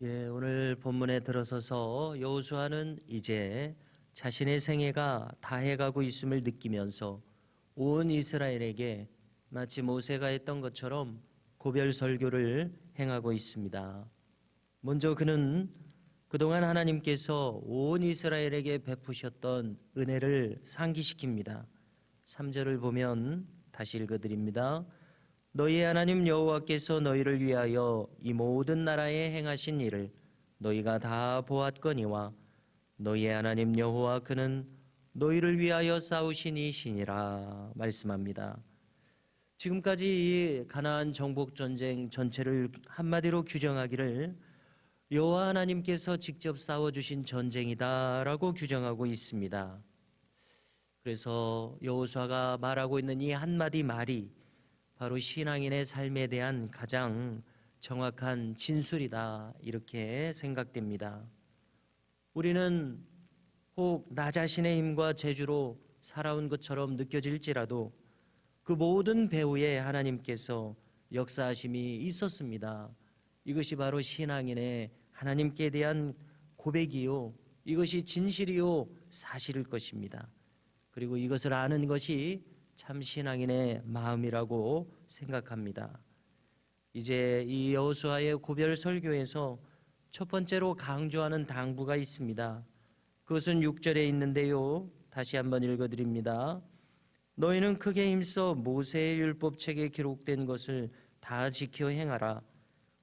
오늘 본문에 들어서서 여호수아는 이제 자신의 생애가 다해가고 있음을 느끼면서 온 이스라엘에게 마치 모세가 했던 것처럼 고별 설교를 행하고 있습니다. 먼저 그는 그동안 하나님께서 온 이스라엘에게 베푸셨던 은혜를 상기시킵니다. 3절을 보면 다시 읽어드립니다. 너희의 하나님 여호와께서 너희를 위하여 이 모든 나라에 행하신 일을 너희가 다 보았거니와 너희의 하나님 여호와 그는 너희를 위하여 싸우신 이시니라 말씀합니다. 지금까지 이 가나안 정복 전쟁 전체를 한마디로 규정하기를 여호와 하나님께서 직접 싸워주신 전쟁이다라고 규정하고 있습니다. 그래서 여호수아가 말하고 있는 이 한마디 말이 바로 신앙인의 삶에 대한 가장 정확한 진술이다 이렇게 생각됩니다. 우리는 혹 나 자신의 힘과 재주로 살아온 것처럼 느껴질지라도 그 모든 배후에 하나님께서 역사하심이 있었습니다. 이것이 바로 신앙인의 하나님께 대한 고백이요, 이것이 진실이요 사실일 것입니다. 그리고 이것을 아는 것이 참 신앙인의 마음이라고 생각합니다. 이제 이 여호수아의 고별 설교에서 첫 번째로 강조하는 당부가 있습니다. 그것은 6절에 있는데요. 다시 한번 읽어드립니다. 너희는 크게 힘써 모세의 율법책에 기록된 것을 다 지켜 행하라.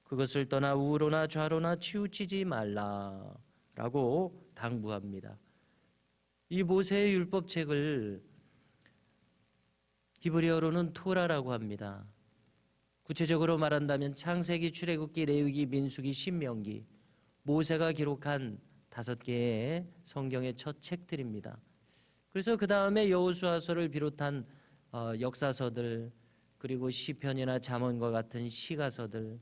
그것을 떠나 우로나 좌로나 치우치지 말라 라고 당부합니다. 이 모세의 율법책을 히브리어로는 토라라고 합니다. 구체적으로 말한다면 창세기, 출애굽기, 레위기, 민수기, 신명기, 모세가 기록한 5개의 성경의 첫 책들입니다. 그래서 그 다음에 여호수아서를 비롯한 역사서들, 그리고 시편이나 잠언과 같은 시가서들,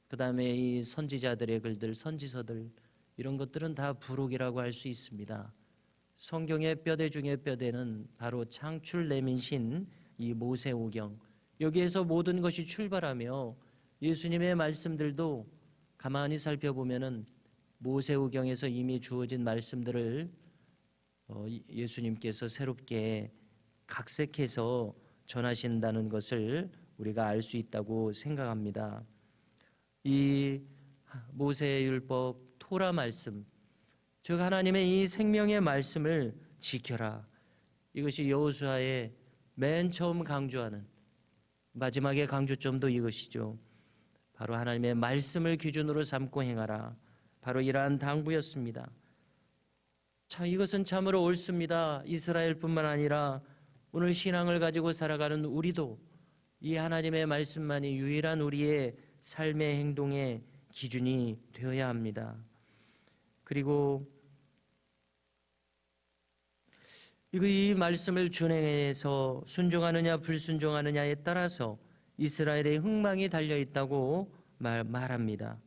그 다음에 이 선지자들의 글들, 선지서들, 이런 것들은 다 부록이라고 할 수 있습니다. 성경의 뼈대 중의 뼈대는 바로 창출 내민신 이 모세오경, 여기에서 모든 것이 출발하며 예수님의 말씀들도 가만히 살펴보면은 모세오경에서 이미 주어진 말씀들을 예수님께서 새롭게 각색해서 전하신다는 것을 우리가 알 수 있다고 생각합니다. 이 모세의 율법 토라 말씀, 즉 하나님의 이 생명의 말씀을 지켜라, 이것이 여호수아의 맨 처음 강조하는 마지막의 강조점도 이것이죠. 바로 하나님의 말씀을 기준으로 삼고 행하라, 바로 이러한 당부였습니다. 참 이것은 참으로 옳습니다. 이스라엘뿐만 아니라 오늘 신앙을 가지고 살아가는 우리도 이 하나님의 말씀만이 유일한 우리의 삶의 행동의 기준이 되어야 합니다. 그리고 이 말씀을 준행해서 순종하느냐 불순종하느냐에 따라서 이스라엘의 흥망이 달려있다고 말합니다.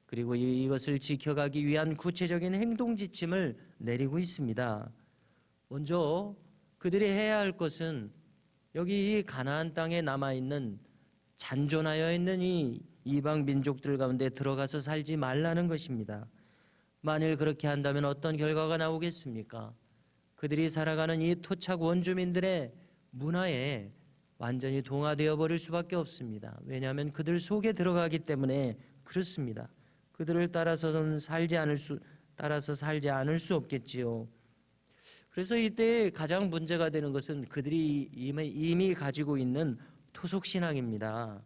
그리고 이것을 지켜가기 위한 구체적인 행동 지침을 내리고 있습니다. 먼저 그들이 해야 할 것은 여기 이 가나안 땅에 남아있는 잔존하여 있는 이 이방 민족들 가운데 들어가서 살지 말라는 것입니다. 만일 그렇게 한다면 어떤 결과가 나오겠습니까? 그들이 살아가는 이 토착 원주민들의 문화에 완전히 동화되어 버릴 수밖에 없습니다. 왜냐하면 그들 속에 들어가기 때문에 그렇습니다. 그들을 따라서 살지 않을 수 없겠지요. 그래서 이때 가장 문제가 되는 것은 그들이 이미 가지고 있는 토속 신앙입니다.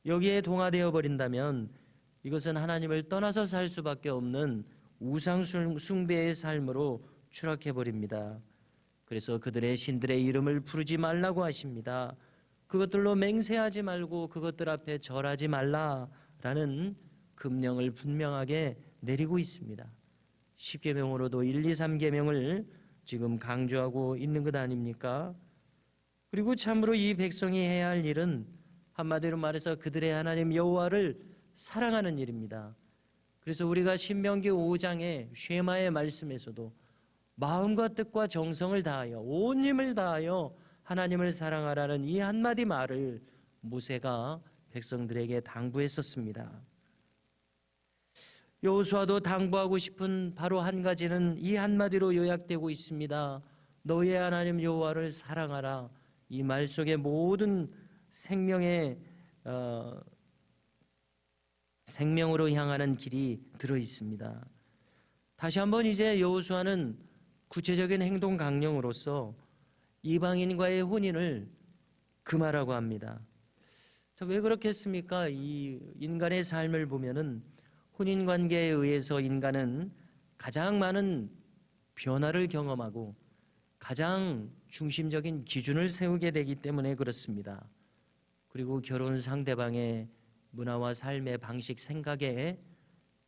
여기에 동화되어 버린다면 이것은 하나님을 떠나서 살 수밖에 없는 우상 숭배의 삶으로 추락해 버립니다. 그래서 그들의 신들의 이름을 부르지 말라고 하십니다. 그것들로 맹세하지 말고 그것들 앞에 절하지 말라라는 금령을 분명하게 내리고 있습니다. 10계명으로도 1, 2, 3계명을 지금 강조하고 있는 것 아닙니까? 그리고 참으로 이 백성이 해야 할 일은 한마디로 말해서 그들의 하나님 여호와를 사랑하는 일입니다. 그래서 우리가 신명기 5장의 쉐마의 말씀에서도 마음과 뜻과 정성을 다하여 온 힘을 다하여 하나님을 사랑하라는 이 한마디 말을 모세가 백성들에게 당부했었습니다. 여호수아도 당부하고 싶은 바로 한 가지는 이 한마디로 요약되고 있습니다. 너의 하나님 여호와를 사랑하라. 이 말 속에 모든 생명의 생명으로 향하는 길이 들어 있습니다. 다시 한번 이제 여호수아는 구체적인 행동 강령으로서 이방인과의 혼인을 금하라고 합니다. 자, 왜 그렇겠습니까? 이 인간의 삶을 보면은 혼인 관계에 의해서 인간은 가장 많은 변화를 경험하고 가장 중심적인 기준을 세우게 되기 때문에 그렇습니다. 그리고 결혼 상대방의 문화와 삶의 방식, 생각에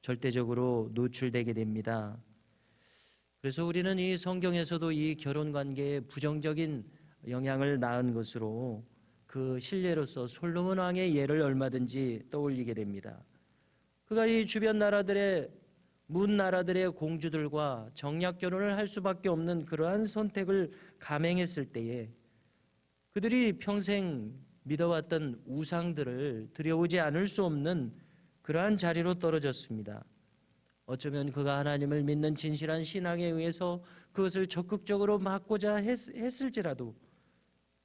절대적으로 노출되게 됩니다. 그래서 우리는 이 성경에서도 이 결혼 관계에 부정적인 영향을 낳은 것으로 그 실례로서 솔로몬 왕의 예를 얼마든지 떠올리게 됩니다. 그가 이 주변 나라들의 문 나라들의 공주들과 정략 결혼을 할 수밖에 없는 그러한 선택을 감행했을 때에 그들이 평생 믿어왔던 우상들을 들여오지 않을 수 없는 그러한 자리로 떨어졌습니다. 어쩌면 그가 하나님을 믿는 진실한 신앙에 의해서 그것을 적극적으로 막고자 했을지라도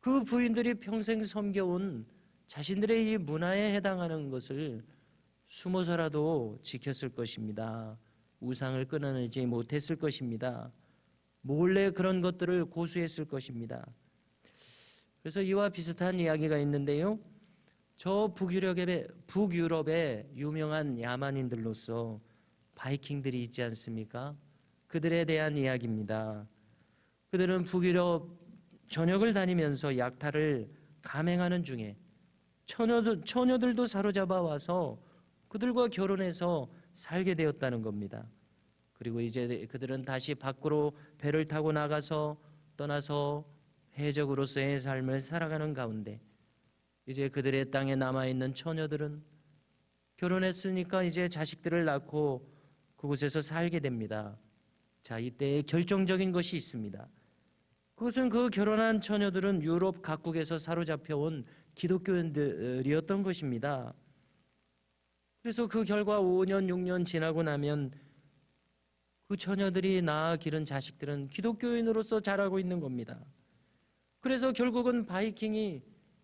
그 부인들이 평생 섬겨온 자신들의 이 문화에 해당하는 것을 숨어서라도 지켰을 것입니다. 우상을 끊어내지 못했을 것입니다. 몰래 그런 것들을 고수했을 것입니다. 그래서 이와 비슷한 이야기가 있는데요. 저 북유럽의 유명한 야만인들로서 바이킹들이 있지 않습니까? 그들에 대한 이야기입니다. 그들은 북유럽 전역을 다니면서 약탈을 감행하는 중에 처녀들도 사로잡아 와서 그들과 결혼해서 살게 되었다는 겁니다. 그리고 이제 그들은 다시 밖으로 배를 타고 떠나서 해적으로서의 삶을 살아가는 가운데 이제 그들의 땅에 남아있는 처녀들은 결혼했으니까 이제 자식들을 낳고 그곳에서 살게 됩니다. 자, 이때 결정적인 것이 있습니다. 그것은 그 결혼한 처녀들은 유럽 각국에서 사로잡혀온 기독교인들이었던 것입니다. 그래서 그 결과 5년, 6년 지나고 나면 그 처녀들이 낳아 기른 자식들은 기독교인으로서 자라고 있는 겁니다. 그래서 결국은 바이킹이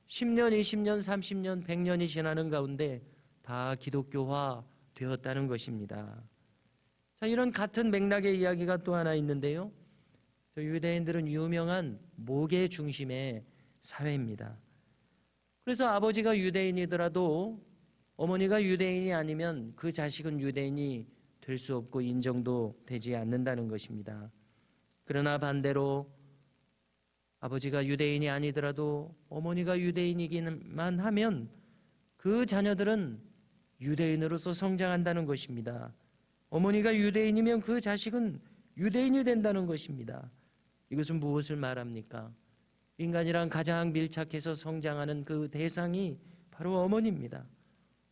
10년, 20년, 30년, 100년이 지나는 가운데 다 기독교화 되었다는 것입니다. 자, 이런 같은 맥락의 이야기가 또 하나 있는데요. 유대인들은 유명한 목의 중심의 사회입니다. 그래서 아버지가 유대인이더라도 어머니가 유대인이 아니면 그 자식은 유대인이 될 수 없고 인정도 되지 않는다는 것입니다. 그러나 반대로 아버지가 유대인이 아니더라도 어머니가 유대인이기만 하면 그 자녀들은 유대인으로서 성장한다는 것입니다. 어머니가 유대인이면 그 자식은 유대인이 된다는 것입니다. 이것은 무엇을 말합니까? 인간이랑 가장 밀착해서 성장하는 그 대상이 바로 어머니입니다.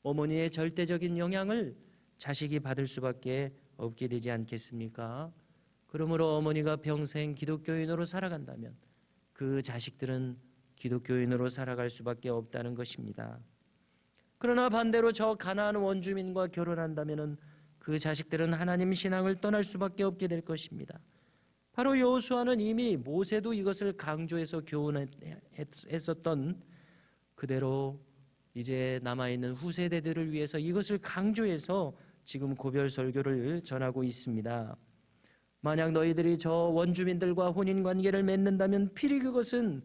어머니의 절대적인 영향을 자식이 받을 수밖에 없게 되지 않겠습니까? 그러므로 어머니가 평생 기독교인으로 살아간다면 그 자식들은 기독교인으로 살아갈 수밖에 없다는 것입니다. 그러나 반대로 저 가나안 원주민과 결혼한다면 그 자식들은 하나님 신앙을 떠날 수밖에 없게 될 것입니다. 바로 여호수아는 이미 모세도 이것을 강조해서 교훈했었던 그대로 이제 남아있는 후세대들을 위해서 이것을 강조해서 지금 고별 설교를 전하고 있습니다. 만약 너희들이 저 원주민들과 혼인관계를 맺는다면 필히 그것은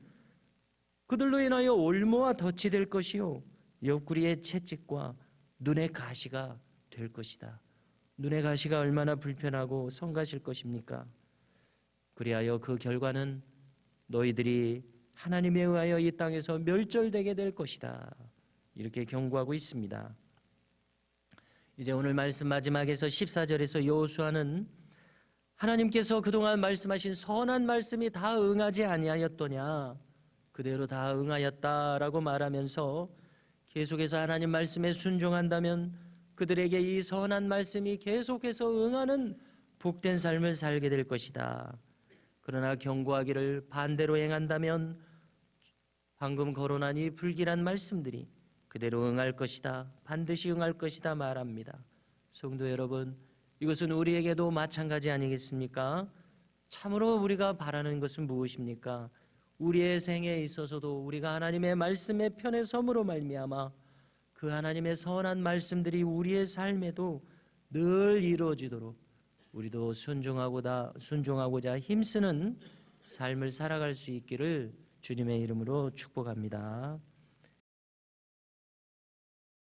그들로 인하여 올무와 덫이 될 것이요 옆구리의 채찍과 눈의 가시가 될 것이다. 눈의 가시가 얼마나 불편하고 성가실 것입니까? 그리하여 그 결과는 너희들이 하나님에 의하여 이 땅에서 멸절되게 될 것이다. 이렇게 경고하고 있습니다. 이제 오늘 말씀 마지막에서 14절에서 여호수아는 하나님께서 그동안 말씀하신 선한 말씀이 다 응하지 아니하였더냐, 그대로 다 응하였다라고 말하면서 계속해서 하나님 말씀에 순종한다면 그들에게 이 선한 말씀이 계속해서 응하는 복된 삶을 살게 될 것이다. 그러나 경고하기를 반대로 행한다면 방금 거론한 이 불길한 말씀들이 그대로 응할 것이다, 반드시 응할 것이다 말합니다. 성도 여러분, 이것은 우리에게도 마찬가지 아니겠습니까? 참으로 우리가 바라는 것은 무엇입니까? 우리의 생에 있어서도 우리가 하나님의 말씀의 편에 섬으로 말미암아 그 하나님의 선한 말씀들이 우리의 삶에도 늘 이루어지도록 우리도 순종하고자 힘쓰는 삶을 살아갈 수 있기를 주님의 이름으로 축복합니다.